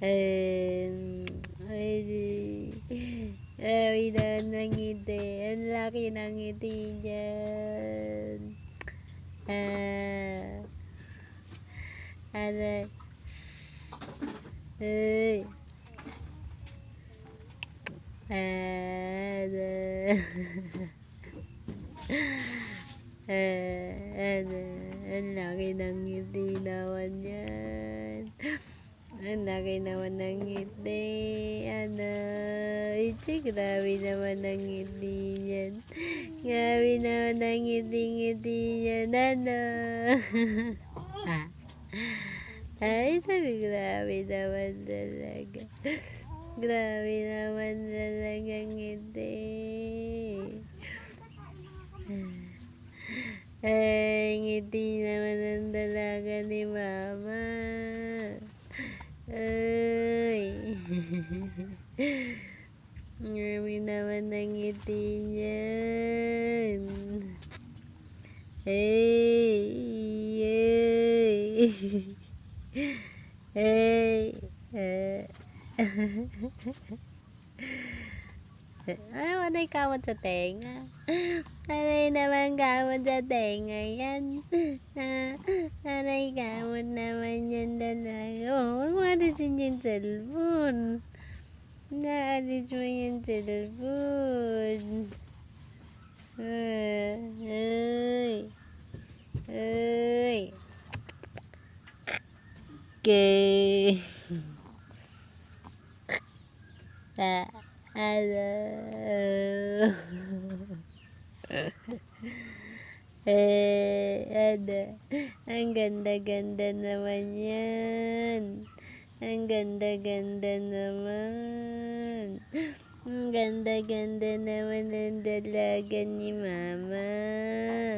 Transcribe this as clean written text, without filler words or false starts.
Ay, grabe naman ng ngiti. Ang laki ng ngiti niyan. Aray. Ay. Aray. Ang laki ng ngiti naman yan. Ang laki naman ng ngiti. Grabe naman ang ngiti niyan. Grabe naman ang ngiti-ngiti niyan. Ay, grabe naman talaga. Grabe naman talaga ang ngiti. Ay, ngiti naman ang dalaga ni Mama. Ay. Grabe naman ang ngiti niyan. Ay. Ay. Ay, manay kamot sa tenga. Manay naman kamot sa tenga yan. Manay kamot naman yan dalaga. Huwag mo alisin yung cellphone. Naalis mo yung cellphone. Ay. Ay. Okay. Ang ganda-ganda naman yan. Ang ganda-ganda naman. Ang ganda-ganda naman ang dalaga ni Mama.